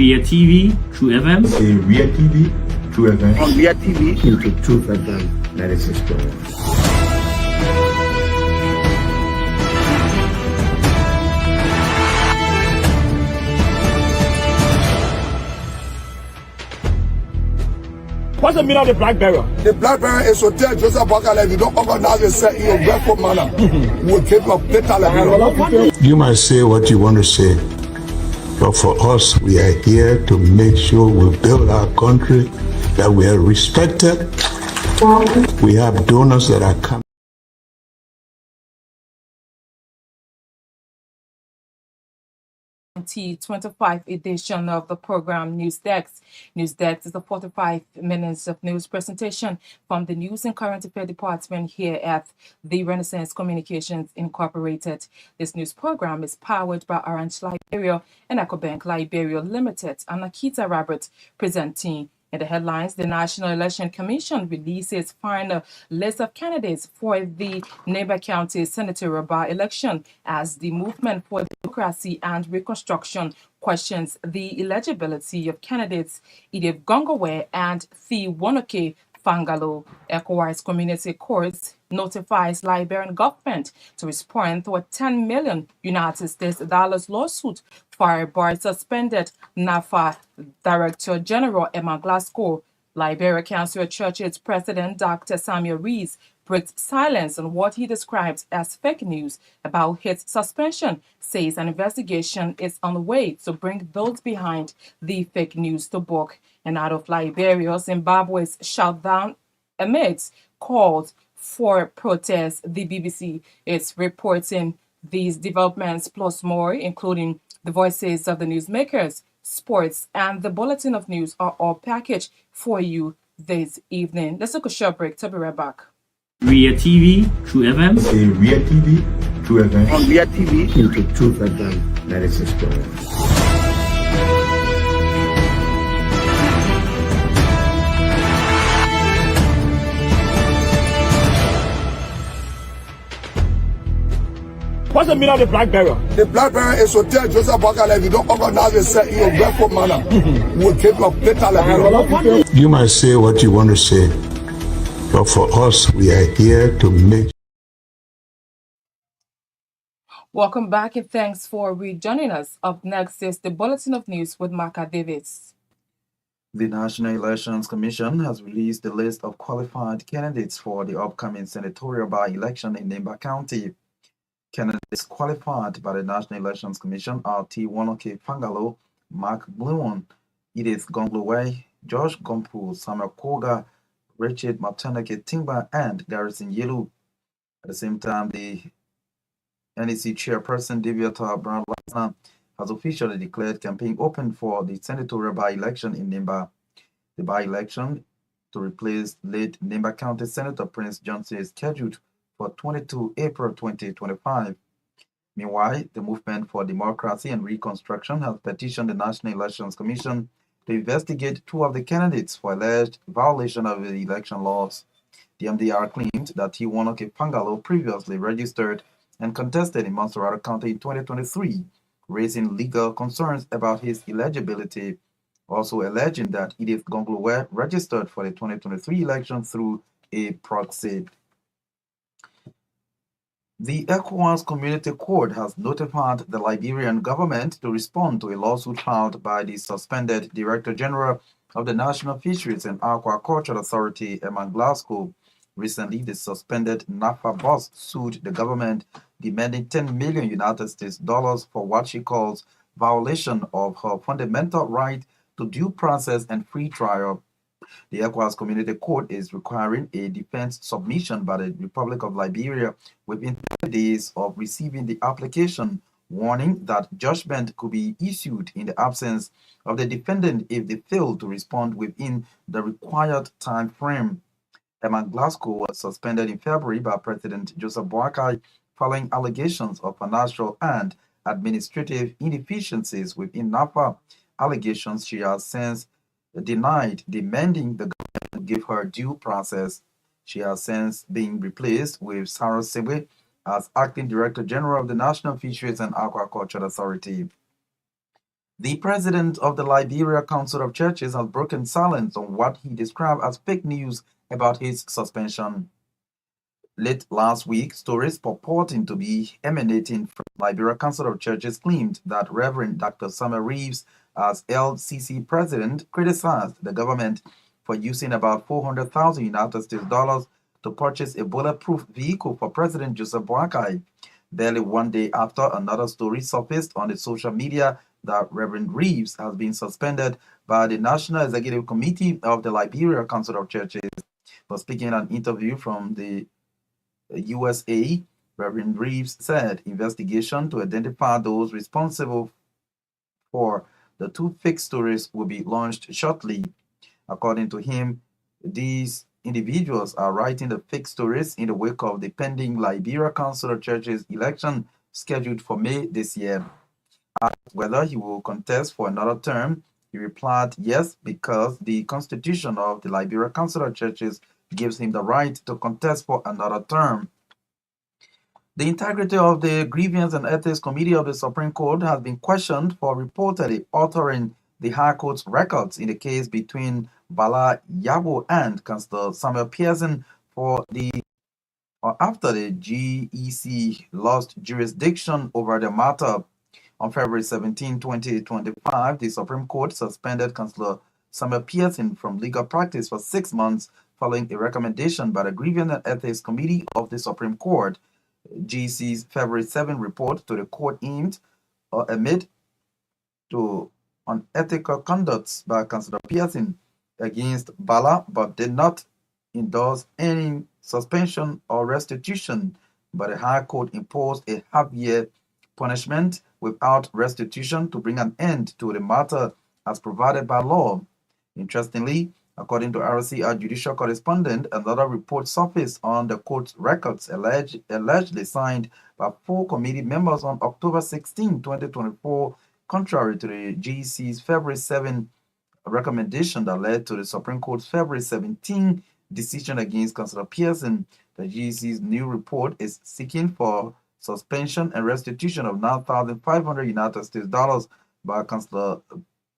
Ria TV, True FM. Say Ria TV, True FM. On Ria TV, into True FM 96.1. what's the meaning of the black barrier? The black barrier is to tell Joseph Bakala, if you don't organize yourself in a grateful manner, we'll take your data. You might say what you want to say, but for us, we are here to make sure we build our country, that we are respected. We have donors that are coming. 2025 edition of the program News Desk. News Desk is a 45 minutes of news presentation from the News and Current Affairs Department here at the Renaissance Communications Incorporated. This news program is powered by Orange Liberia and EcoBank Liberia Limited, and Naketa Roberts presenting. In the headlines, the National Election Commission releases final list of candidates for the Nemba County senatorial by-election as the Movement for Democracy and Reconstruction questions the eligibility of candidates Edith Gongowe and Thi Wonoke Fangalo. ECOWAS Community Courts notifies Liberian government to respond to a $10 million United States lawsuit filed by suspended NAFA Director General Emma Glasgow. Liberia Council of Churches President Dr. Samuel Rees breaks silence on what he describes as fake news about his suspension, says an investigation is on the way to bring those behind the fake news to book. And out of Liberia, Zimbabwe's shutdown amidst calls for protests. The BBC is reporting these developments plus more, including the voices of the newsmakers, sports, and the bulletin of news are all packaged for you this evening. Let's take a short break. To be right back. Ria TV, True FM. Say Ria TV, True FM. On Ria TV, into True FM 96.1. what's the meaning of the black barrier? The black barrier is to tell Joseph Bakala, if you don't organize yourself in a grateful manner, we'll take your data. You might say what you want to say, but for us, we are here to make. Welcome back and thanks for rejoining us. Up next is the Bulletin of News with Marka Davis. The National Elections Commission has released the list of qualified candidates for the upcoming senatorial by-election in Nemba County. Candidates qualified by the National Elections Commission are Thi Wonoke Fangalo, Mark Bluon, Edith Gongowe, Josh Gompu, Samuel Koga, Richard Matanake Timba, and Garrison Yelu. At the same time, the NEC chairperson Deviata Brown has officially declared campaign open for the senatorial by-election in Nemba. The by-election to replace late Nemba County Senator Prince Johnson is scheduled for 22 April 2025. Meanwhile, the Movement for Democracy and Reconstruction has petitioned the National Elections Commission to investigate two of the candidates for alleged violation of the election laws. The MDR claimed that Thi Wonoke Fangalo previously registered and contested in Montserrat County in 2023, raising legal concerns about his eligibility, also alleging that Edith Gongowe registered for the 2023 election through a proxy. The ECOWAS Community Court has notified the Liberian government to respond to a lawsuit filed by the suspended Director General of the National Fisheries and Aquaculture Authority, Emma Glasgow. Recently, the suspended NAFA boss sued the government, demanding $10 million United States dollars for what she calls violation of her fundamental right to due process and free trial. The ECOWAS Community Court is requiring a defense submission by the Republic of Liberia within 30 days of receiving the application, warning that judgment could be issued in the absence of the defendant if they fail to respond within the required time frame. Emma Glasgow was suspended in February by President Joseph Boakai following allegations of financial and administrative inefficiencies within NAFA, allegations she has since denied, demanding the government give her due process. She has since been replaced with Sarah Sewe as Acting Director General of the National Fisheries and Aquaculture Authority. The president of the Liberia Council of Churches has broken silence on what he described as fake news about his suspension. Late last week, stories purporting to be emanating from Liberia Council of Churches claimed that Reverend Dr. Samuel Reeves, as LCC president, criticized the government for using about 400,000 United States dollars to purchase a bulletproof vehicle for President Joseph Boakai. Barely one day after, another story surfaced on the social media that Reverend Reeves has been suspended by the National Executive Committee of the Liberia Council of Churches. But speaking in an interview from the USA, Reverend Reeves said investigation to identify those responsible for the two fake stories will be launched shortly. According to him, these individuals are writing the fake stories in the wake of the pending Liberia Council of Churches election scheduled for May this year. Asked whether he will contest for another term, he replied yes, because the constitution of the Liberia Council of Churches gives him the right to contest for another term. The integrity of the Grievance and Ethics Committee of the Supreme Court has been questioned for reportedly altering the High Court's records in the case between Bala Yabo and Councillor Samuel Pearson after the GEC lost jurisdiction over the matter. On February 17, 2025, the Supreme Court suspended Councillor Samuel Pearson from legal practice for 6 months following a recommendation by the Grievance and Ethics Committee of the Supreme Court. GEC's February 7 report to the court aimed amid to unethical conducts by Councillor Pearson against Bala, but did not endorse any suspension or restitution. But the High Court imposed a half-year punishment without restitution to bring an end to the matter as provided by law. Interestingly, according to RCR judicial correspondent, another report surfaced on the court's records allegedly signed by 4 committee members on October 16, 2024, contrary to the GEC's February 7 recommendation that led to the Supreme Court's February 17 decision against Councillor Pearson. The GEC's new report is seeking for suspension and restitution of 9,500 United States dollars by Councillor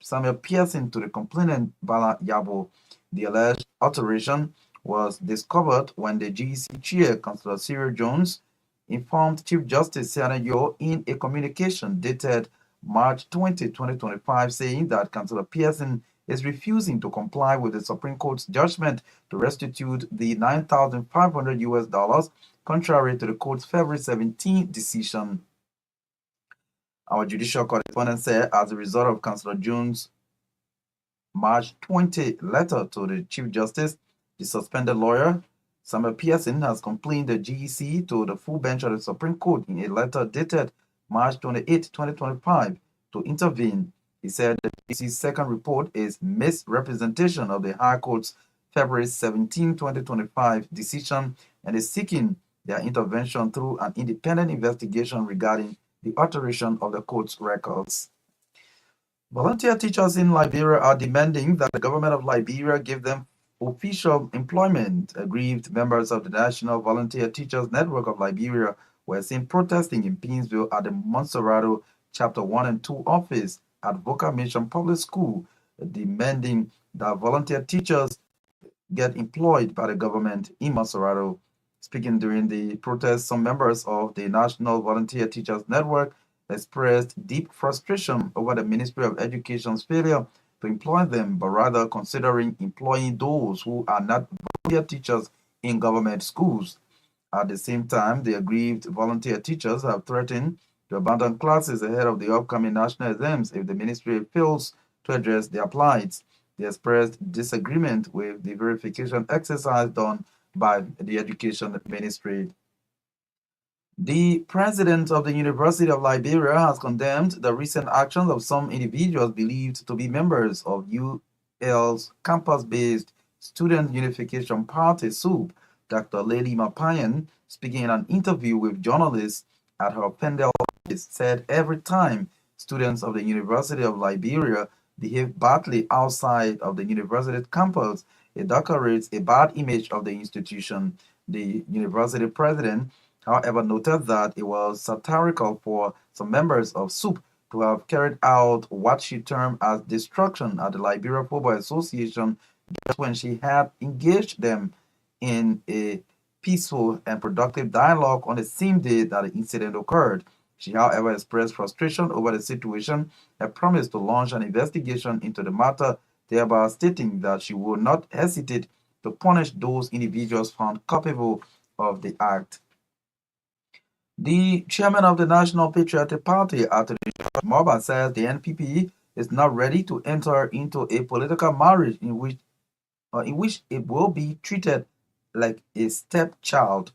Samuel Pearson to the complainant Bala Yabo. The alleged alteration was discovered when the GEC chair, Councillor Cyril Jones, informed Chief Justice Siana Yo in a communication dated March 20, 2025, saying that Councillor Pearson is refusing to comply with the Supreme Court's judgment to restitute the 9,500 US dollars, contrary to the court's February 17 decision. Our judicial correspondent said, as a result of Councillor Jones' March 20 letter to the Chief Justice, the suspended lawyer, Samuel Pearson, has complained the GEC to the full bench of the Supreme Court in a letter dated March 28, 2025, to intervene. He said the GEC's second report is misrepresentation of the High Court's February 17, 2025 decision and is seeking their intervention through an independent investigation regarding the alteration of the court's records. Volunteer teachers in Liberia are demanding that the government of Liberia give them official employment. Aggrieved members of the National Volunteer Teachers Network of Liberia were seen protesting in Pinsville at the Monserrato Chapter 1 and 2 office at Voca Mission Public School, demanding that volunteer teachers get employed by the government in Monserrato. Speaking during the protest, some members of the National Volunteer Teachers Network expressed deep frustration over the Ministry of Education's failure to employ them, but rather considering employing those who are not volunteer teachers in government schools. At the same time, the aggrieved volunteer teachers have threatened to abandon classes ahead of the upcoming national exams if the ministry fails to address their plights. They expressed disagreement with the verification exercise done by the Education Ministry. The president of the University of Liberia has condemned the recent actions of some individuals believed to be members of UL's campus-based Student Unification Party, SUP. Dr. Lely Myean, speaking in an interview with journalists at her Pendle office, said every time students of the University of Liberia behave badly outside of the university campus, it decorates a bad image of the institution. The university president, however, noted that it was satirical for some members of SUP to have carried out what she termed as destruction at the Liberia Football Association just when she had engaged them in a peaceful and productive dialogue on the same day that the incident occurred. She, however, expressed frustration over the situation and promised to launch an investigation into the matter, thereby stating that she would not hesitate to punish those individuals found culpable of the act. The chairman of the National Patriotic Party, Attorney Moba, says the NPP is not ready to enter into a political marriage in which it will be treated like a stepchild.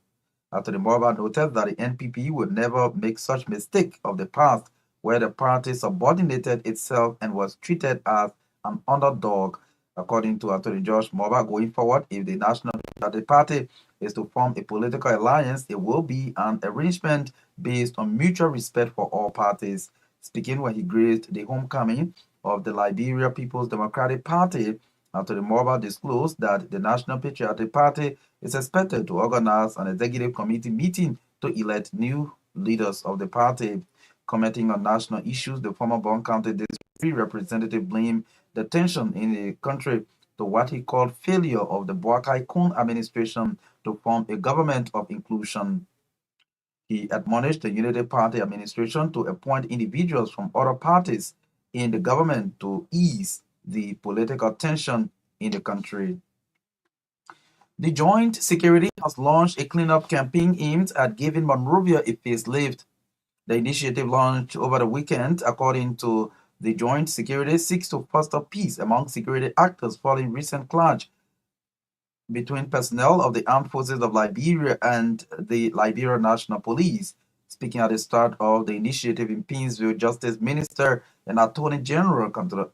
Attorney Moba noted that the NPP would never make such mistake of the past, where the party subordinated itself and was treated as an underdog. According to Attorney George Moba, going forward, if the National Patriotic Party is to form a political alliance, it will be an arrangement based on mutual respect for all parties. Speaking when he graced the homecoming of the Liberia People's Democratic Party, Anthony Moba disclosed that the National Patriotic Party is expected to organize an executive committee meeting to elect new leaders of the party. Commenting on national issues, the former Bon County District representative blamed the tension in the country to what he called failure of the Boakai Kun administration to form a government of inclusion. He admonished the Unity Party administration to appoint individuals from other parties in the government to ease the political tension in the country. The Joint Security has launched a cleanup campaign aimed at giving Monrovia a facelift. The initiative launched over the weekend, according to the Joint Security, seeks to foster peace among security actors following recent clash between personnel of the Armed Forces of Liberia and the Liberia National Police. Speaking at the start of the initiative in Painesville, Justice Minister and Attorney General Councillor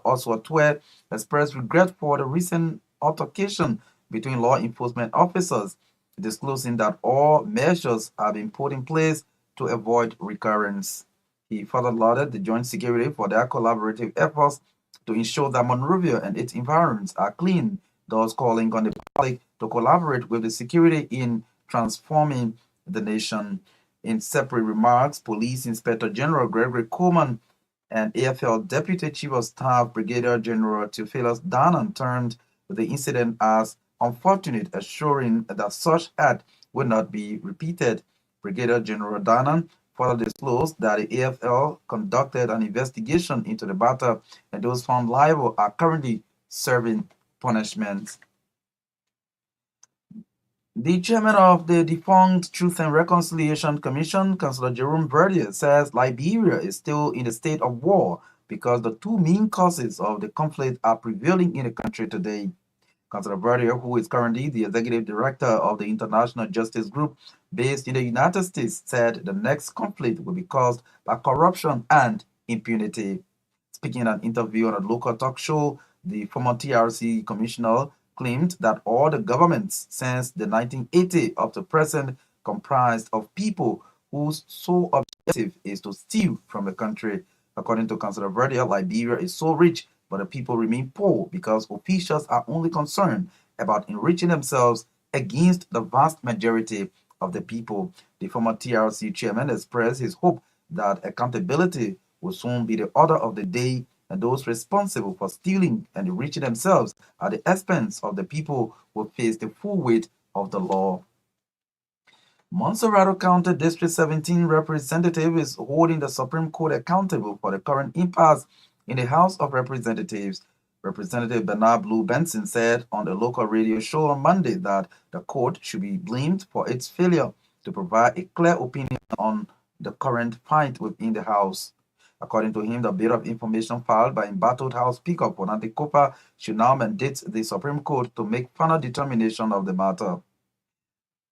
Oswald Twe expressed regret for the recent altercation between law enforcement officers, disclosing that all measures have been put in place to avoid recurrence. He further lauded the Joint Security for their collaborative efforts to ensure that Monrovia and its environs are clean, thus calling on the public to collaborate with the security in transforming the nation. In separate remarks, Police Inspector General Gregory Coleman and AFL Deputy Chief of Staff Brigadier General Theophilus Danan termed the incident as unfortunate, assuring that such act would not be repeated. Brigadier General Danan further disclosed that the AFL conducted an investigation into the matter and those found liable are currently serving punishment. The chairman of the defunct Truth and Reconciliation Commission, Councillor Jerome Verdier, says Liberia is still in a state of war because the two main causes of the conflict are prevailing in the country today. Councillor Verdier, who is currently the executive director of the International Justice Group based in the United States, said the next conflict will be caused by corruption and impunity. Speaking in an interview on a local talk show, the former TRC commissioner claimed that all the governments since the 1980 up to present comprised of people whose sole objective is to steal from the country. According to Councillor Verdier, Liberia is so rich, but the people remain poor because officials are only concerned about enriching themselves against the vast majority of the people. The former TRC chairman expressed his hope that accountability will soon be the order of the day, and those responsible for stealing and enriching themselves at the expense of the people will face the full weight of the law. Montserrado County District 17 representative is holding the Supreme Court accountable for the current impasse in the House of Representatives. Representative Bernard Blue Benson said on the local radio show on Monday that the court should be blamed for its failure to provide a clear opinion on the current fight within the House. According to him, the bit of information filed by embattled House Speaker Ponante Kopa should now mandate the Supreme Court to make final determination of the matter.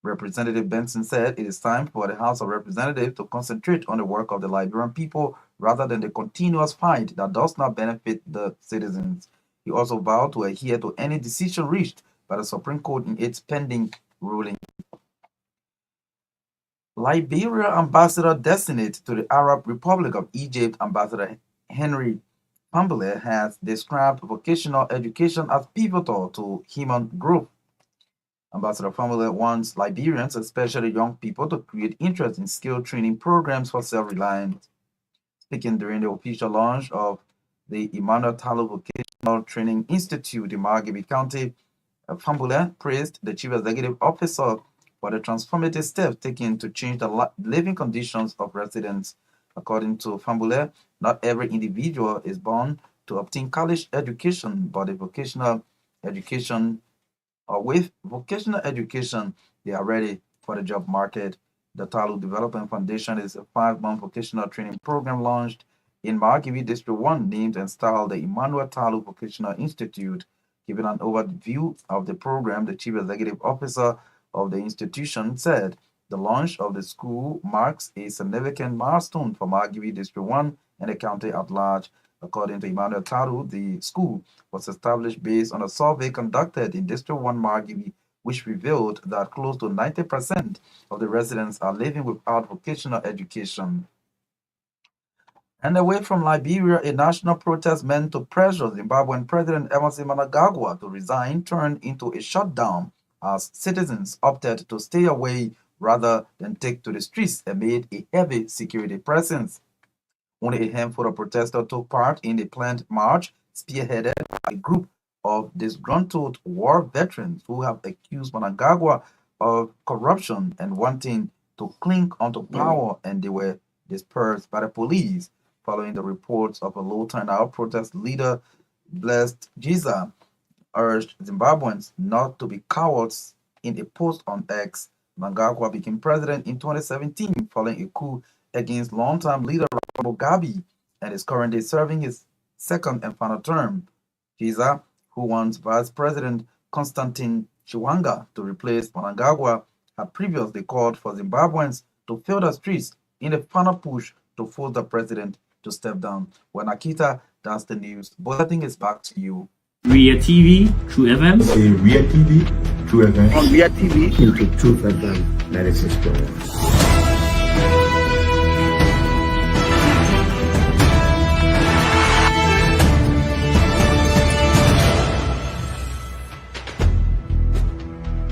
Representative Benson said it is time for the House of Representatives to concentrate on the work of the Liberian people rather than the continuous fight that does not benefit the citizens. He also vowed to adhere to any decision reached by the Supreme Court in its pending ruling. Liberia ambassador designate to the Arab Republic of Egypt, Ambassador Henry Pambele, has described vocational education as pivotal to human growth. Ambassador Pambele wants Liberians, especially young people, to create interest in skill training programs for self-reliance. Speaking during the official launch of the Emmanuel Talo Vocational Training Institute in Margibi County, Fambule praised the Chief Executive Officer for the transformative steps taken to change the living conditions of residents. According to Fambule, not every individual is born to obtain college education, but a vocational education or with vocational education, they are ready for the job market. The Talu Development Foundation is a 5-month vocational training program launched in Margibi District 1, named and styled the Emmanuel Talu Vocational Institute. Giving an overview of the program, the Chief Executive Officer of the institution said the launch of the school marks a significant milestone for Margibi District 1 and the county at large. According to Emmanuel Taru, the school was established based on a survey conducted in District 1 Margibi, which revealed that close to 90% of the residents are living without vocational education. And away from Liberia, a national protest meant to pressure Zimbabwean President Emerson Mnangagwa to resign turned into a shutdown as citizens opted to stay away rather than take to the streets amid a heavy security presence. Only a handful of protesters took part in the planned march, spearheaded by a group of disgruntled war veterans who have accused Mnangagwa of corruption and wanting to cling onto power, and they were dispersed by the police. Following the reports of a low-turnout protest leader, Blessed Giza urged Zimbabweans not to be cowards in a post on X. Mnangagwa became president in 2017 following a coup against longtime leader Robert Mugabe and is currently serving his second and final term. Giza, who wants Vice President Constantine Chiwanga to replace Mnangagwa, had previously called for Zimbabweans to fill the streets in a final push to force the president to step down. Well, Naketa, that's the news. Bulletin is back to you. Ria TV, True FM. In Ria TV, True FM. On Ria TV. Into True FM 96.1.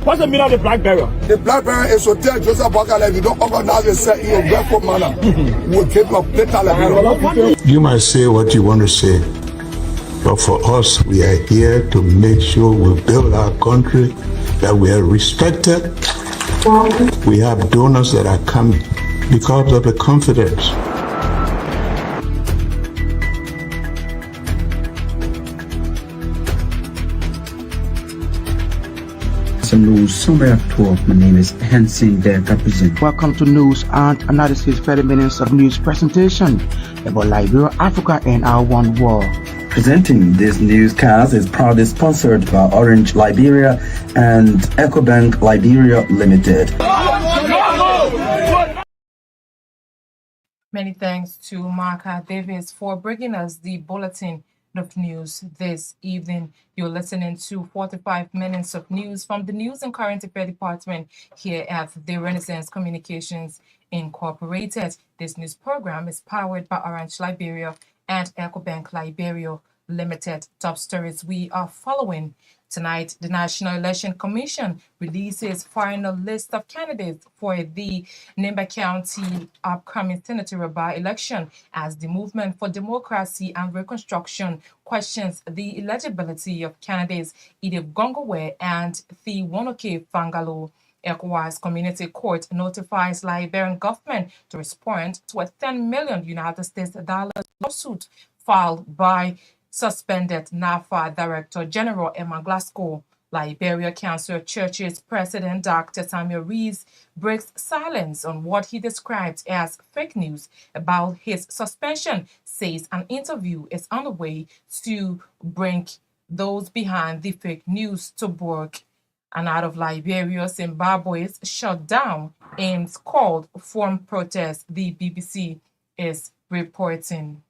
What's the meaning of the black barrier? The black barrier is to tell Joseph Bakala, if you don't organize yourself in a grateful manner, we'll keep your plate. You might say what you want to say, but for us, we are here to make sure we build our country, that we are respected. We have donors that are coming because of the confidence. News summary of 12. My name is Hansen there represent. Welcome to news and analysis 30 minutes of news presentation about Liberia, Africa and our one world. Presenting this newscast is proudly sponsored by Orange Liberia and EcoBank Liberia Limited. Many thanks to Marka Davis for bringing us the bulletin of news this evening. You're listening to 45 minutes of news from the News and Current Affairs Department here at the Renaissance Communications Incorporated. This news program is powered by Orange Liberia and EcoBank Liberia Limited. Top stories we are following. Tonight, the National Election Commission releases final list of candidates for the Nimba County upcoming senatorial by-election as the Movement for Democracy and Reconstruction questions the eligibility of candidates Edith Gongowe and the Wonoke Fangalo. ECOWAS Community Court notifies Liberian government to respond to a $10 million United States lawsuit filed by suspended NAFA Director General Emma Glasgow. Liberia Council of Churches President Dr. Samuel Rees breaks silence on what he described as fake news about his suspension, says an interview is underway to bring those behind the fake news to book. And out of Liberia, Zimbabwe's shutdown aims called for protest, the BBC is reporting.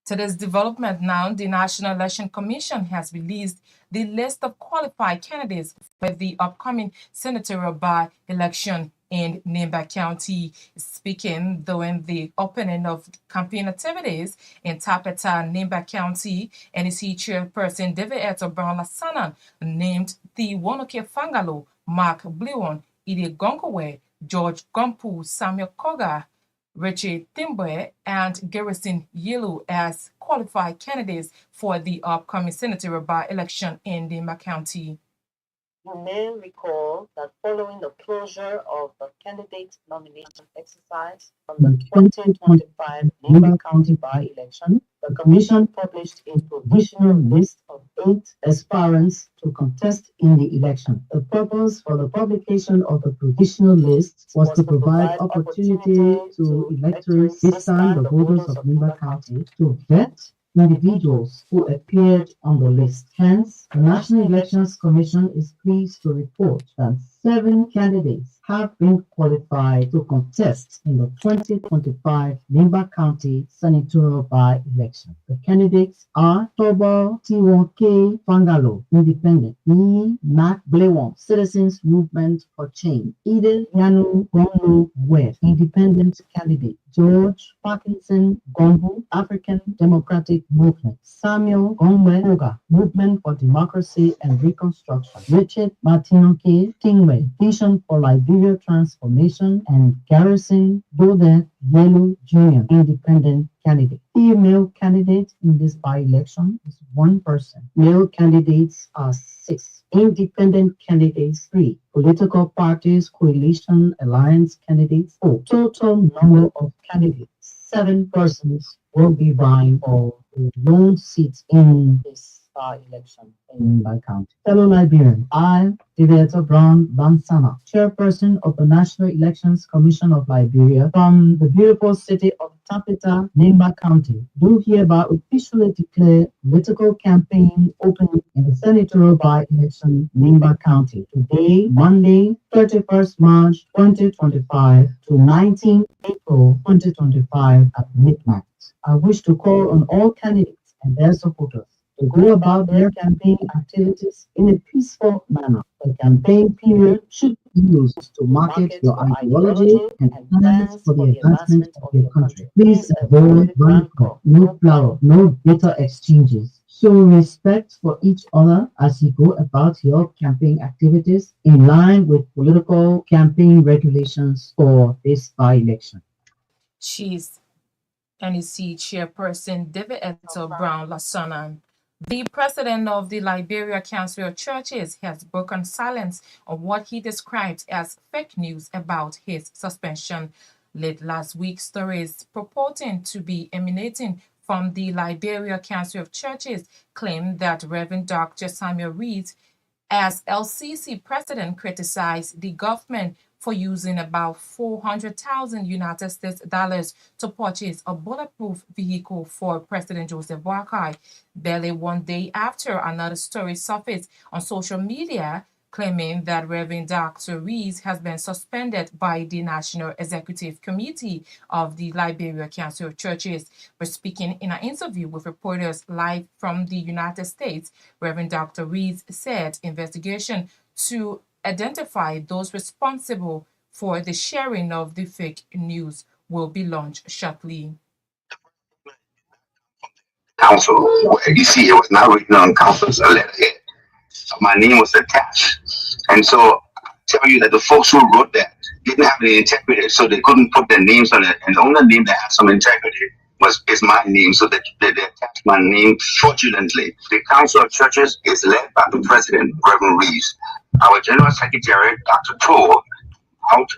To this development now, the National Election Commission has released the list of qualified candidates for the upcoming senatorial by-election in Nimba County. Speaking during the opening of campaign activities in Tapeta, Nimba County, NEC chairperson David Eto Brown Lasana named the Wonoke Fangalo, Mark Bluon, Ide Gongowe, George Gompu, Samuel Koga, Richard Timbre and Garrison Yelu as qualified candidates for the upcoming senatorial by-election in Nimba County. You may recall that following the closure of the candidate nomination exercise from the 2025 Nimba County by-election, the Commission published a provisional list of 8 aspirants to contest in the election. The purpose for the publication of the provisional list was to provide opportunity to electors, this time the voters of Nimba County, to vet individuals who appeared on the list. Hence, the National Elections Commission is pleased to report that 7 candidates have been qualified to contest in the 2025 Nimba County senatorial by-election. The candidates are Tobo T1K Fangalo, Independent, E. Mac Blewon, Citizens Movement for Change, Eden Yanu Gonu West, Independent candidate, George Parkinson Gombu, African Democratic Movement, Samuel Gongwe Oga, Movement for Democracy and Reconstruction, Richard Martinoke Tingwe, Vision for Liberia Transformation, and Garrison Dode Yelu Jr., Independent candidate. Female candidate in this by-election is 1 person. Male candidates are 6. Independent candidates 3. Political parties, coalition, alliance candidates 4. Total number of candidates 7 persons will be vying for the lone seats in this by-election in Nimba County. Fellow Liberian, I, Naketa Brown Bansana, chairperson of the National Elections Commission of Liberia, from the beautiful city of Tapita, Nimba County, do hereby officially declare political campaign open in the senatorial by-election Nimba County today, Monday, 31st March 2025 to 19 April 2025 at midnight. I wish to call on all candidates and their supporters to go about their campaign activities in a peaceful manner. The campaign period should be used to market your ideology and plans for the advancement of your country. Please avoid rancor, no flower, no bitter exchanges. Show respect for each other as you go about your campaign activities in line with political campaign regulations for this by-election. She's NEC chairperson David Eto Brown Lasana. The president of the Liberia Council of Churches has broken silence on what he described as fake news about his suspension. Late last week, stories purporting to be emanating from the Liberia Council of Churches claimed that Reverend Dr. Samuel Reed, as LCC president, criticized the government for using about $400,000 United States dollars to purchase a bulletproof vehicle for President Joseph Boakai. Barely 1 day after, another story surfaced on social media claiming that Reverend Dr. Rees has been suspended by the National Executive Committee of the Liberia Council of Churches. But speaking in an interview with reporters live from the United States, Reverend Dr. Rees said investigation to identify those responsible for the sharing of the fake news will be launched shortly. Council, where you see it was not written on council's letterhead. My name was attached. And so I tell you that the folks who wrote that didn't have any integrity, so they couldn't put their names on it. And the only name that has some integrity is my name, so that they attached my name fraudulently. The Council of Churches is led by the President, Reverend Reeves. Our General Secretary, Dr. Tor, out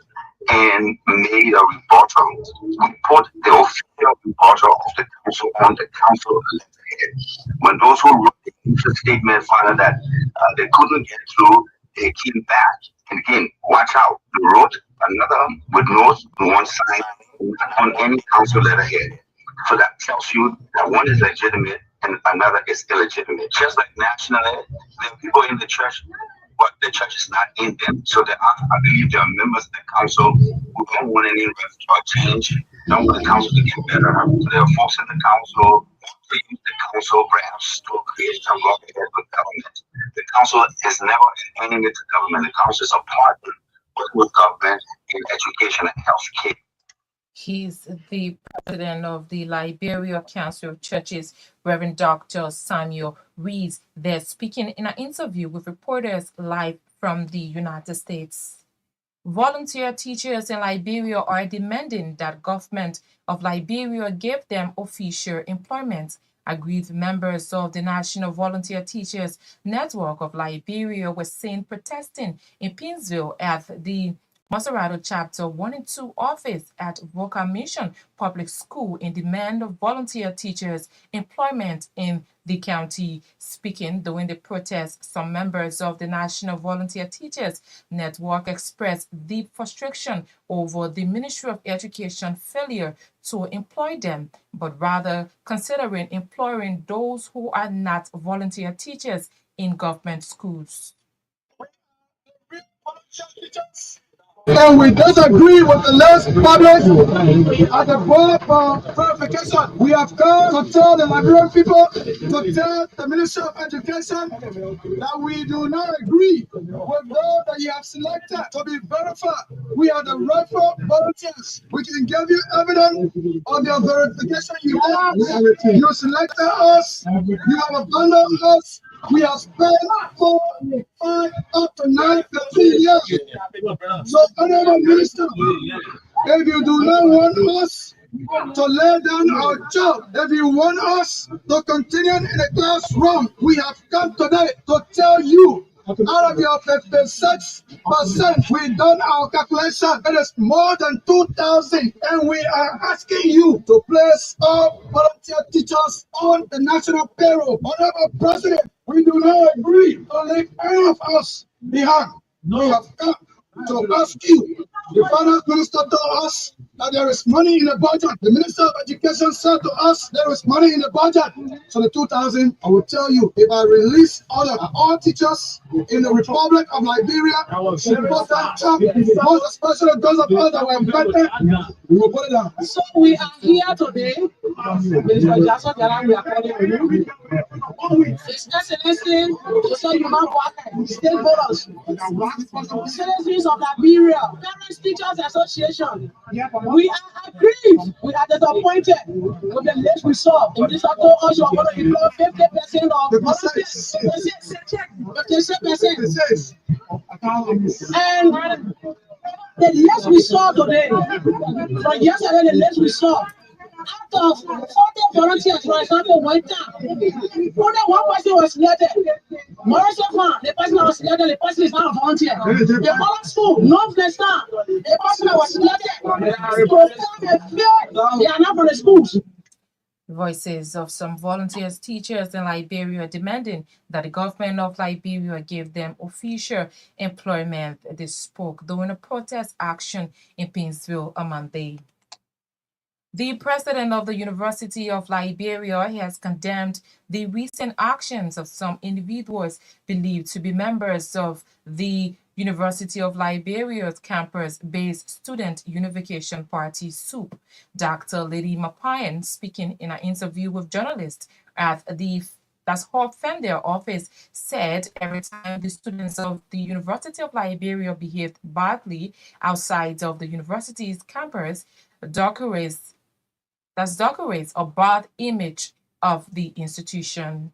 and made a report. We put the official report of the council on the council letterhead. When those who wrote the official statement found out that they couldn't get through, they came back. And again, watch out. They wrote another with notes on one side on any council letterhead. So that tells you that one is legitimate and another is illegitimate. Just like nationally, there are people in the church, but the church is not in them. So I believe there are members of the council who don't want any or change, don't want the council to get better. So there are folks in the council who use the council perhaps to create some loggerhead with government. The council is never an enemy to government. The council is a partner with government in education and health care. He's the president of the Liberia Council of Churches, Reverend Dr. Samuel Rees. They're speaking in an interview with reporters live from the United States. Volunteer teachers in Liberia are demanding that government of Liberia give them official employment. Aggrieved members of the National Volunteer Teachers Network of Liberia were seen protesting in Pinsville at the Maserado Chapter 1 and 2 office at Voca Mission Public School in demand of volunteer teachers' employment in the county. Speaking during the protest, some members of the National Volunteer Teachers Network expressed deep frustration over the Ministry of Education failure to employ them, but rather considering employing those who are not volunteer teachers in government schools. And we disagree with the list published at the board for clarification. We have come to tell the Liberian people, to tell the Ministry of Education that we do not agree with those that you have selected to be verified. We are the rightful volunteers. We can give you evidence of your verification you have. You selected us, you have abandoned us. We have spent 4, 5, up to 9, 15 years. So, Honorable Minister, if you do not want us to lay down our job, if you want us to continue in the classroom, we have come today to tell you, out of your 56%, we've done our calculation. It is more than 2,000, and we are asking you to place all volunteer teachers on the national payroll. Honorable President, we do not agree to leave any of us behind. We have come to ask you. The finance minister told us that there is money in the budget. The Minister of Education said to us there is money in the budget. So the 2,000, I will tell you, if I release all teachers in the Republic of Liberia, most especially those of us that were infected, we will put it down. So we are here today. Mr. Jackson, we are calling you. His Excellency, so you have what stakeholders, citizens of Liberia, Parents Teachers Association. We are aggrieved, we are disappointed with the list we saw. In this told us you are going to employ 50% of volunteers. 56%. And the list we saw today, from yesterday, the list we saw, out of 40 volunteers, for example, went down. Only one person was selected. Morrison Farm, the person that was selected, the person is not a volunteer. The public school, Northwestern, the person that was selected, they are not from the schools. Voices of some volunteers teachers in Liberia demanding that the government of Liberia give them official employment. They spoke during a protest action in Pinsville on Monday. The president of the University of Liberia has condemned the recent actions of some individuals believed to be members of the University of Liberia's campus-based Student Unification Party, SUP. Dr. Lady Myean, speaking in an interview with journalists at the Hall Fender office, said every time the students of the University of Liberia behaved badly outside of the university's campus, decorates a bad image of the institution.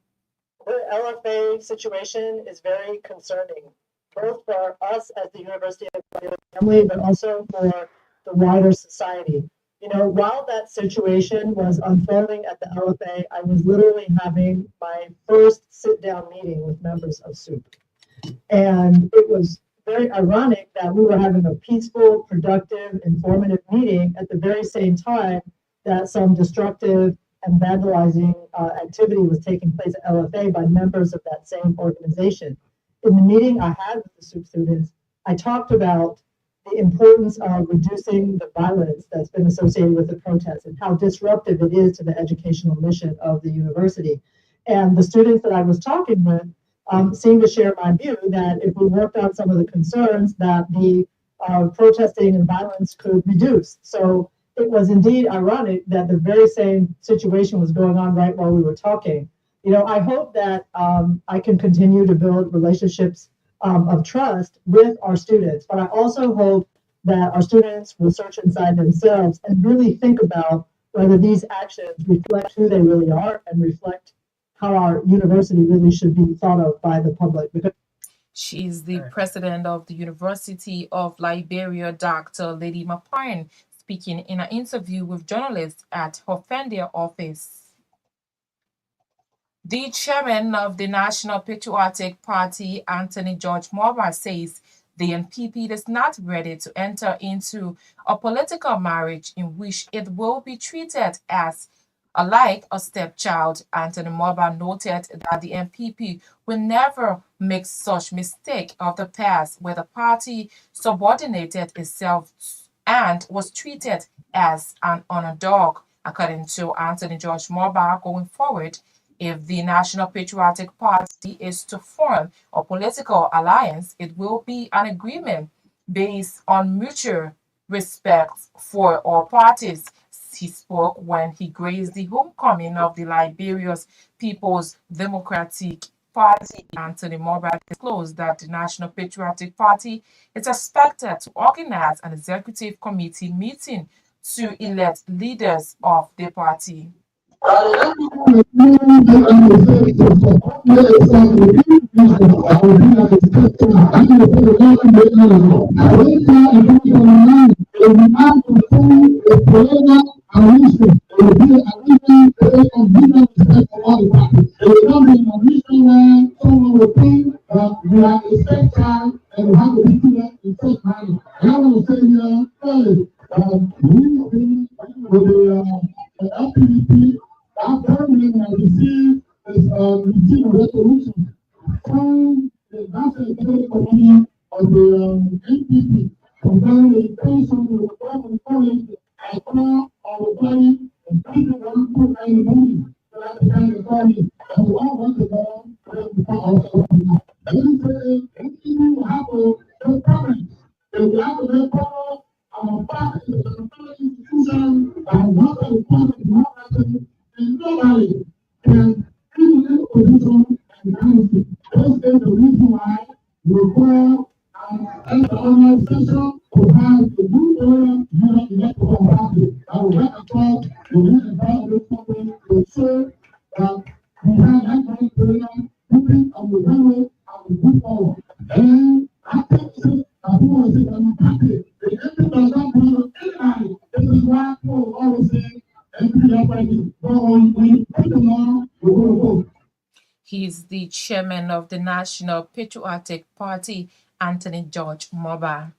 The LFA situation is very concerning, both for us as the University of Liberia family, but also for the wider society. You know, while that situation was unfolding at the LFA, I was literally having my first sit-down meeting with members of SUP. And it was very ironic that we were having a peaceful, productive, informative meeting at the very same time that some destructive and vandalizing activity was taking place at LFA by members of that same organization. In the meeting I had with the SUP students, I talked about the importance of reducing the violence that's been associated with the protests and how disruptive it is to the educational mission of the university. And the students that I was talking with seemed to share my view that if we worked out some of the concerns, that the protesting and violence could reduce. So it was indeed ironic that the very same situation was going on right while we were talking. You know, I hope that I can continue to build relationships of trust with our students, but I also hope that our students will search inside themselves and really think about whether these actions reflect who they really are and reflect how our university really should be thought of by the public. Because She is the president of the University of Liberia, Dr. Lady Myean, speaking in an interview with journalists at her Fendia office. The chairman of the National Patriotic Party, Anthony George Maba, says the NPP is not ready to enter into a political marriage in which it will be treated as like a stepchild. Anthony Maba noted that the NPP will never make such mistake of the past where the party subordinated itself and was treated as an underdog. According to Anthony George Maba, going forward, if the National Patriotic Party is to form a political alliance, it will be an agreement based on mutual respect for all parties. He spoke when he graced the homecoming of the Liberia's People's Democratic Party. Anthony Maba disclosed that the National Patriotic Party is expected to organize an executive committee meeting to elect leaders of the party. Our government has received this resolution from the National Executive Committee of the NPP concerning the intention to reform and polish the core of the party and people want to put in the movie. So that's the kind of party that we all want to go to our people. And then say, NPP will have a problem. They will have a problem on the party, the institution, and what the party is and nobody can be in a position and dynasty. This is the reason why we require the organization to have a new area unit electoral party that will work across the region of this country to ensure that we have that kind of area moving on the runway and we move forward. And I think this is a whole system party. The entity does not belong to anybody. This is why people always say, he is the chairman of the National Patriotic Party, Anthony George Maba.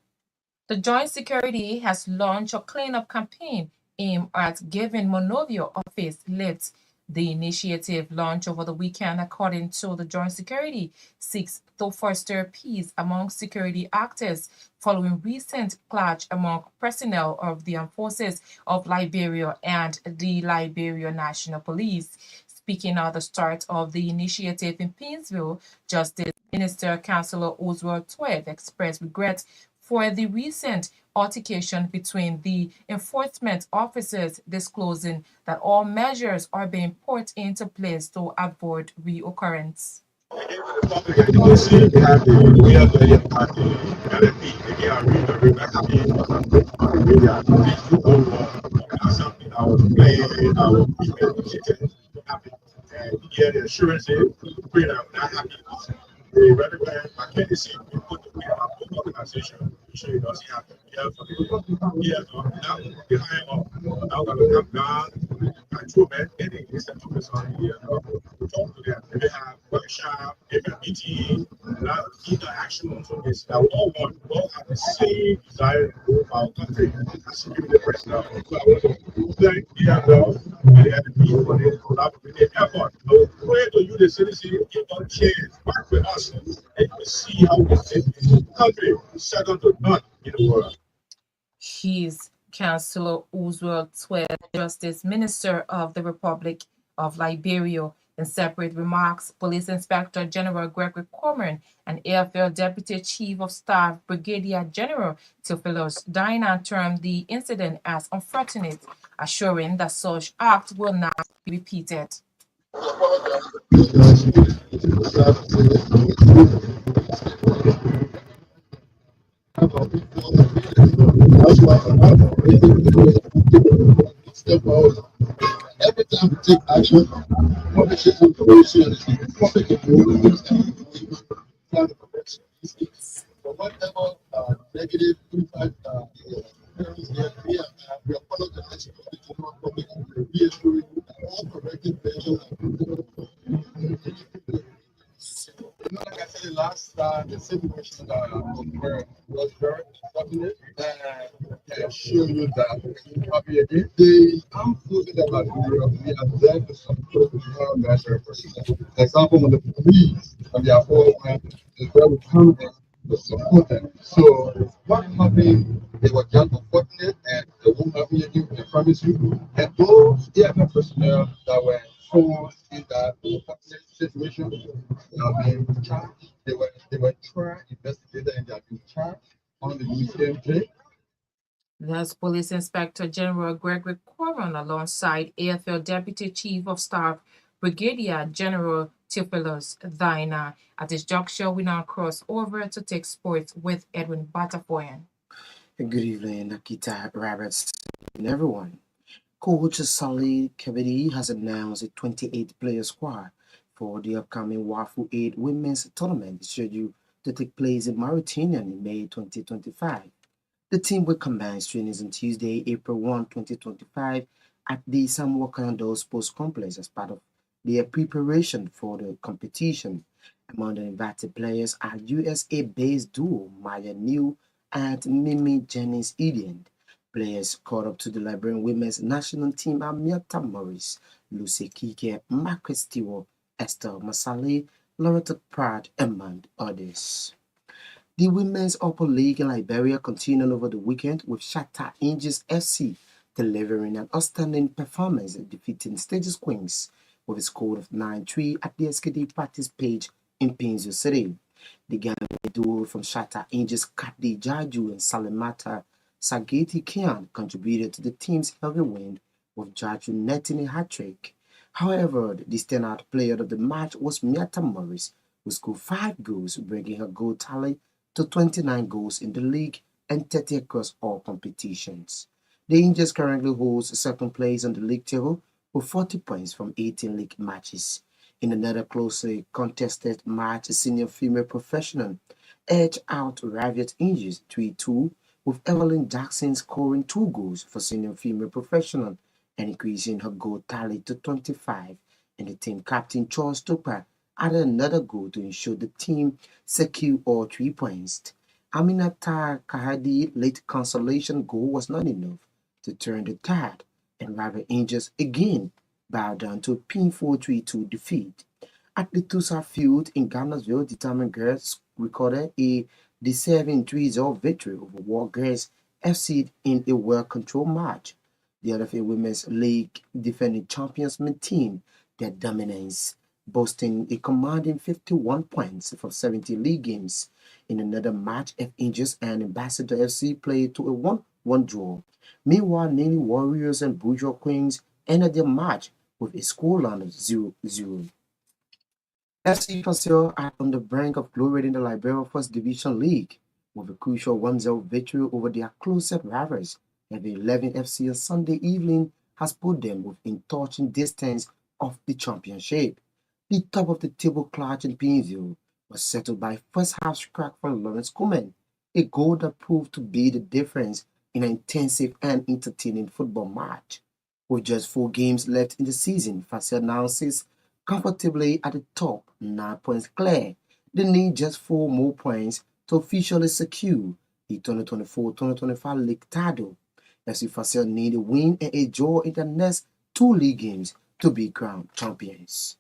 The Joint Security has launched a cleanup campaign aimed at giving Monrovia a facelift. The initiative, launched over the weekend according to the Joint Security, seeks to foster peace among security actors following recent clash among personnel of the armed forces of Liberia and the Liberia National Police. Speaking at the start of the initiative in Painesville, Justice Minister Councillor Oswald Twed expressed regret for the recent altercation between the enforcement officers, disclosing that all measures are being put into place to avoid reoccurrence. The assurances, the relevant candidacy we put in our organization, so you don't see how to now behind now going to come down control men getting this and focus on the talk to them. They have workshop, they have meeting, interaction. So it's that we all have the same desire to grow our country as security personnel. So I want to thank the adults and the NP for this collaborative effort. I will pray to you, the citizens, give us a chance back with us. And you will see how we take this country second to none in the world. He's Councillor Oswald Twed, Justice Minister of the Republic of Liberia. In separate remarks, Police Inspector General Gregory Corman and AFL Deputy Chief of Staff Brigadier General Theophilus Dinan termed the incident as unfortunate, assuring that such acts will not be repeated. Every time we take action, public information, public information, last the situation was very unfortunate. And I can assure you that happy again. The armed forces of Liberia, we are there to support the military personnel. For example, when the police and their whole is where we come in to support them. So what happened, they were just unfortunate and they won't happen again, I promise you. And those EFF personnel that were forced in that unfortunate situation, they are being charged. They were tried, investigated, and they have been charged on the UCMJ. That's Police Inspector General Gregory Coron alongside AFL Deputy Chief of Staff Brigadier General Theophilus Dina. At this juncture, we now cross over to take sports with Edwin Batafoyan. Good evening, Naketa Roberts, and everyone. Coach Sally Kebede has announced a 28-player squad for the upcoming WAFU 8 Women's Tournament scheduled to take place in Mauritania in May 2025. The team will commence trainings on Tuesday, April 1, 2025 at the Samuel Kando Sports Complex as part of their preparation for the competition. Among the invited players are USA-based duo Myean and Mimi Jennings Edian. Players called up to the Liberian women's national team are Myean Morris, Lucy Kike, Marcus Stewart, Esther Masale, Loretta Pratt, among others. The Women's Upper League in Liberia continued over the weekend with Shatta Angels FC delivering an outstanding performance defeating Stages Queens with a score of 9-3 at the SKD practice page in Pinzo City. The Ghanaian duo from Shatta Angels, Kadi Jaju and Salimata Sageti Kian contributed to the team's heavy win with Jaju netting a hat-trick. However, the standout player of the match was Myean Morris, who scored 5 goals, bringing her goal tally to 29 goals in the league and 30 across all competitions. The Angels currently holds second place on the league table with 40 points from 18 league matches. In another closely contested match, senior female professional edged out Raviot Angels 3-2, with Evelyn Jackson scoring 2 goals for senior female professional and increasing her goal tally to 25, and the team captain Charles Tupper added another goal to ensure the team secured all 3 points. Aminata Kahadi's late consolation goal was not enough to turn the tide, and Raviot Angels again bowed down to a painful 3-2 defeat. At the Tusa Field in Ghana's determined girls recorded a deserving 3-0 victory over War Girls FC in a well-controlled match. The LFA Women's League defending champions maintained their dominance, boasting a commanding 51 points for 70 league games. In another match, F Angels and Ambassador FC played to a 1-1 draw. Meanwhile, Navy Warriors and Bourgeois Queens ended their match with a scoreline of 0-0. FC Paseo are on the brink of glory in the Liberia First Division League with a crucial 1-0 victory over their closest rivals. The 11 FC on Sunday evening has put them within touching distance of the championship. The top of the table clutch in Pinville was settled by first half crack from Lawrence Kuman, a goal that proved to be the difference in an intensive and entertaining football match. With just 4 games left in the season, Fasel now sits comfortably at the top, 9 points clear. They need just 4 more points to officially secure the 2024-2025 league title. FC Fasel need a win and a draw in the next 2 league games to be crowned champions.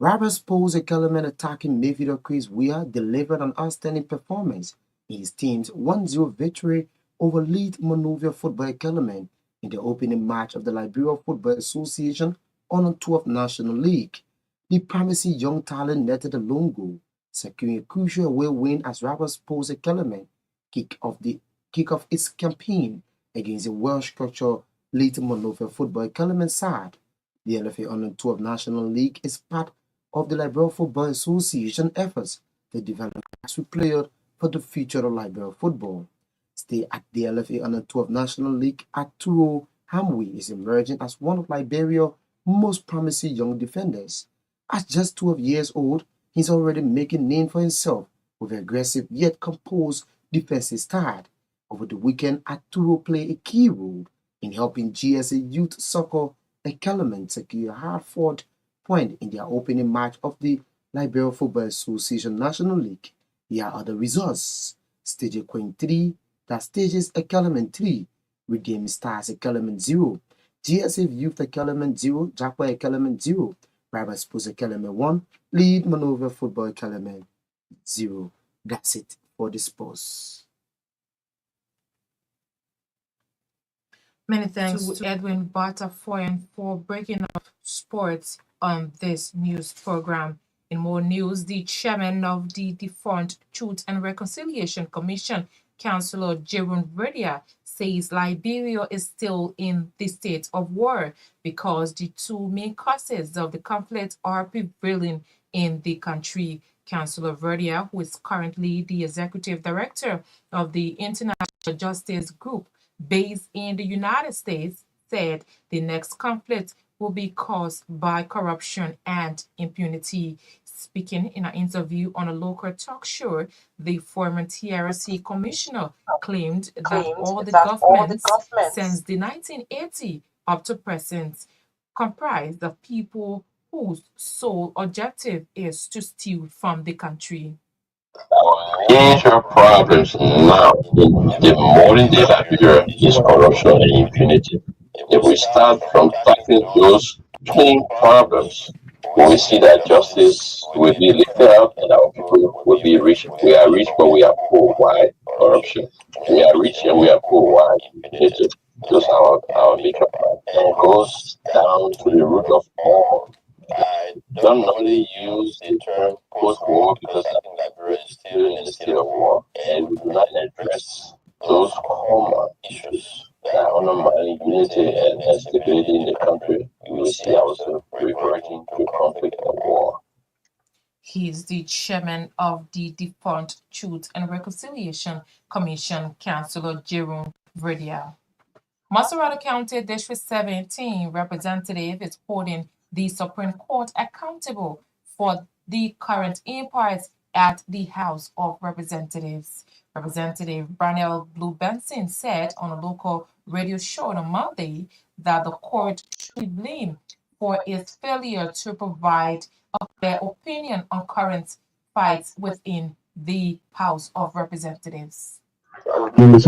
Roberts posed a Kellerman attacking midfielder Chris Weir delivered an outstanding performance in his team's 1-0 victory over Lead Monrovia Football Kellerman in the opening match of the Liberia Football Association on 12th National League. The promising young talent netted a lone goal, securing a crucial away win as Roberts posed a Kellerman kick off its campaign against the well-structured Lead Monrovia Football Kellerman side. The LFA on 12th National League is part of the Liberia Football Association efforts to develop grassroots players for the future of Liberia football. Stay at the LFA under 12 National League Arturo Hamwi is emerging as one of Liberia's most promising young defenders. At just 12 years old, he's already making a name for himself with an aggressive yet composed defensive style. Over the weekend, Arturo played a key role in helping GSA Youth Soccer and Kellerman secure a hard-fought point in their opening match of the Liberia Football Association National League. Here are the results. Stage Coin 3, that stages Element 3, with game stars Element 0, GSF Youth Element 0, Jacqua Element 0, Private Sports Element 1, Lead Maneuver Football Element 0. That's it for the sports. Many thanks to Edwin Batafoyan for breaking up sports on this news program. In more news, the chairman of the defunct Truth and Reconciliation Commission, Councillor Jerome Verdia, says Liberia is still in the state of war because the two main causes of the conflict are prevailing in the country. Councillor Verdia, who is currently the executive director of the International Justice Group based in the United States, said the next conflict will be caused by corruption and impunity. Speaking in an interview on a local talk show, the former TRC commissioner claimed that all the governments since the 1980 up to present comprised of people whose sole objective is to steal from the country. Major problems now in the modern day Liberia is corruption and impunity. If we start from tackling those twin problems, we will see that justice will be lifted up and our people will be rich. We are rich, but we are poor. Why? Corruption. We are rich and we are poor. Why? Impunity. Those are our major problems. And it goes down to the root of all. I don't normally use the term post-war because I think Liberia is still in the state of war, and we do not address those common issues that undermine unity and stability in the country. We will see ourselves reverting to conflict and war. He is the chairman of the defunct Truth and Reconciliation Commission, Councillor Jerome Verdia. Maserati County District 17 representative is holding the Supreme Court accountable for the current impasse at the House of Representatives. Representative Brannell Blue Benson said on a local radio show on Monday that the court should be blamed for its failure to provide a fair opinion on current fights within the House of Representatives. When you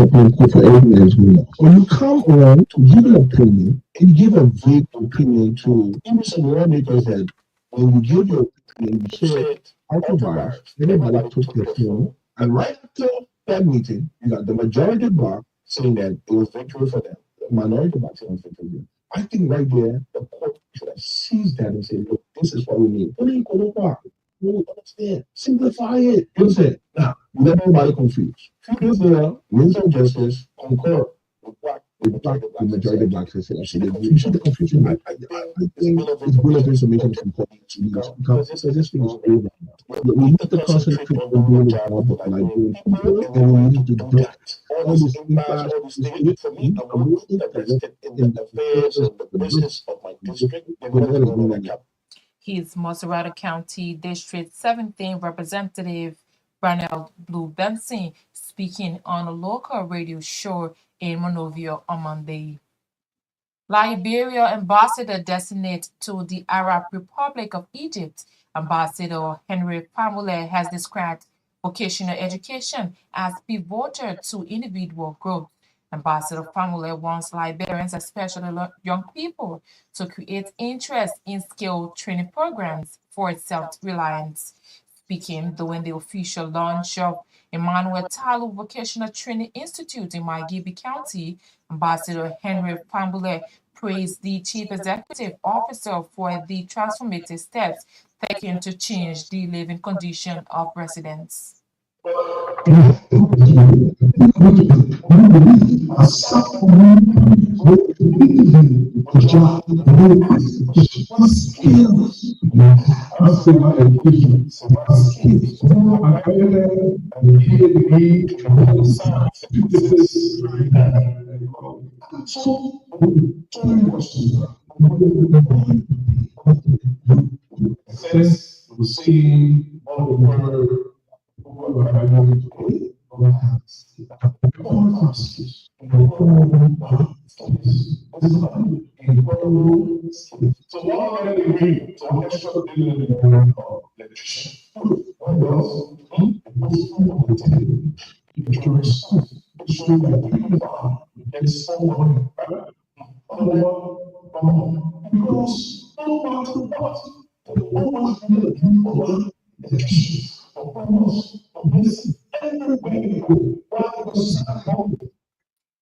come on to give an opinion, and give a vague opinion to even some lawmakers that when you give your opinion, you say otherwise, everybody took their phone, and right after that meeting, you got the majority bloc saying that it was victory for them, the minority bloc saying it was victory for them. I think right there, the court should have seized that and said, look, this is what we need. You understand? Simplify it. You understand? Now, let everybody confused. Few there, Minister of Justice, concur with what the majority of blacks say. You see the confusion. I think it's bullet information from important to use because this thing is over. We need to concentrate on doing the job of Liberian people, and we need to get all this impact, all this thing. For me, I'm not interested in the affairs and the business of my district. His Maserati County District 17 Representative Brannell Blue Benson speaking on a local radio show in Monrovia on Monday. Liberia ambassador designate to the Arab Republic of Egypt, Ambassador Henry Pamule, has described vocational education as pivotal to individual growth. Ambassador Pamule wants Liberians, especially young people, to create interest in skill training programs for self-reliance. Speaking during the official launch of Emmanuel Talu Vocational Training Institute in Myean County, Ambassador Henry Pamule praised the Chief Executive Officer for the transformative steps taken to change the living condition of residents.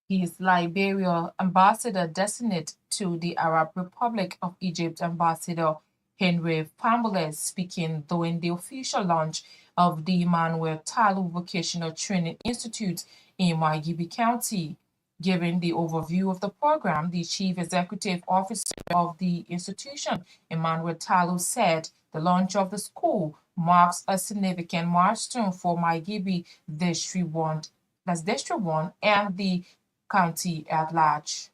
He is Liberia ambassador designate to the Arab Republic of Egypt, Ambassador Henry Pamboles, speaking during the official launch of the Emmanuel Talu Vocational Training Institute in Myean County. Giving the overview of the program, the Chief Executive Officer of the institution, Emmanuel Talu, said the launch of the school marks a significant milestone for Myean District 1, that's District 1, and the county at large.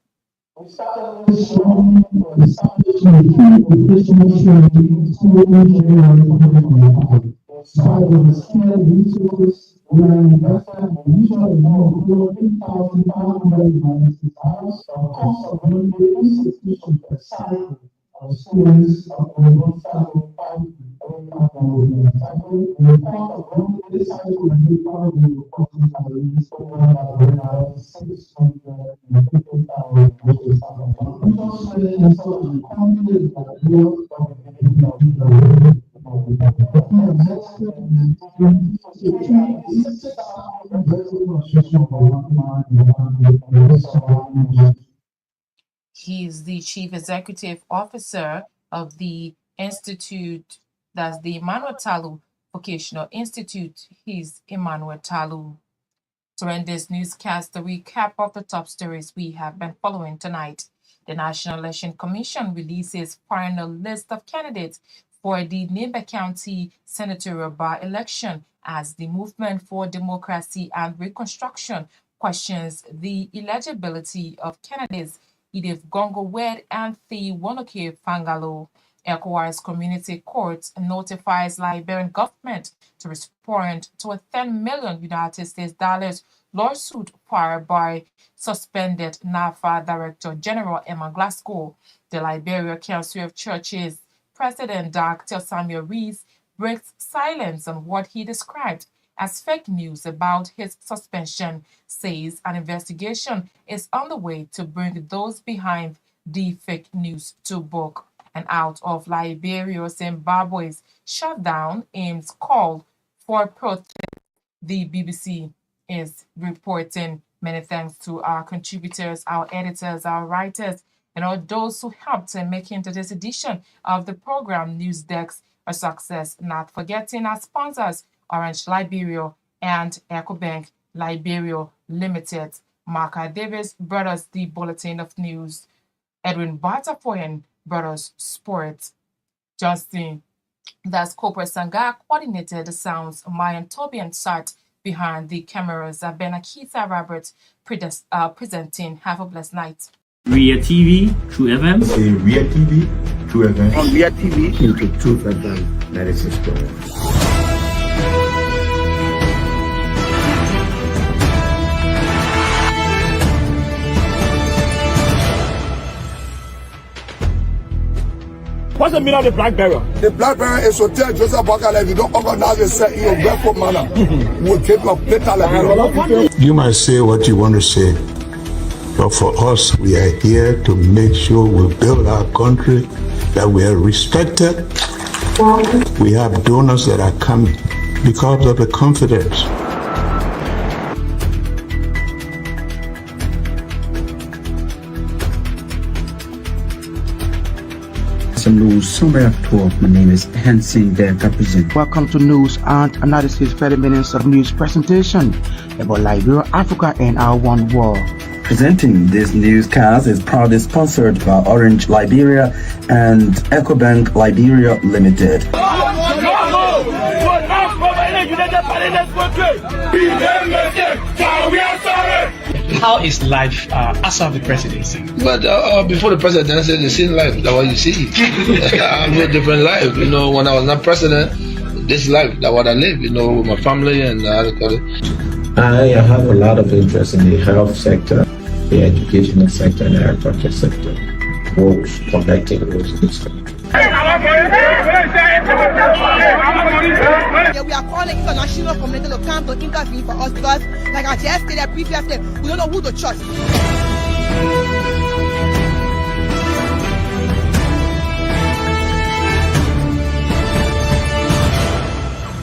He is the Chief Executive Officer of the Institute, that's the Emmanuel Talu Vocational Institute. He's Emmanuel Talu. To end this newscast, the recap of the top stories we have been following tonight. The National Election Commission releases final list of candidates for the Naketa County senatorial by-election as the Movement for Democracy and Reconstruction questions the eligibility of candidates Edith Gongo-Wed and Thi Wonoke Fangalo. ECOWAS Community Court notifies Liberian government to respond to a $10 million United States lawsuit filed by suspended NAFA Director General Emma Glasgow. The Liberia Council of Churches President Dr. Samuel Rees breaks silence on what he described as fake news about his suspension, says an investigation is underway to bring those behind the fake news to book. And out of Liberia, Zimbabwe's shutdown aims called for protest, the BBC is reporting. Many thanks to our contributors, our editors, our writers, and all those who helped in making today's edition of the program News Desk a success. Not forgetting our sponsors, Orange Liberia and EcoBank Liberia Limited. Marka Davis brought us the Bulletin of News. Edwin Batafoyan brought us Sports. Justin, that's Corporate Sangha, coordinated the sounds. Myean Torgbean sat behind the cameras. Naketa Roberts presenting. Have a blessed night. Ria TV, True FM. Ria TV, True FM. On Ria TV, into Truth FM 96.1. What's the meaning of the black barrier? The black barrier is to tell Joseph Bakala, if you don't organize yourself in your grateful manner, we'll take your later Liberia. You might say what you want to say, but for us, we are here to make sure we build our country, that we are respected. We have donors that are coming because of the confidence. News summary of 12. My name is Hansen Derka present. Welcome to News and Analysis 30 minutes of news presentation about Liberia, Africa, and our one world. Presenting this newscast is proudly sponsored by Orange Liberia and EcoBank Liberia Limited. How is life after the presidency? But before the presidency, the same life, that's what you see. I live a different life. You know, when I was not president, this life, that's what I live, you know, with my family and I have a lot of interest in the health sector, the educational sector, and the agriculture sector, both connecting with this country. Yeah, we are calling international community to come to intervene for us because, like I just stated previously, we don't know who to trust.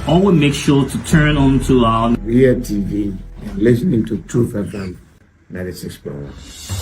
Always make sure to turn on to our Myean TV and listening to Truth FM 96.1.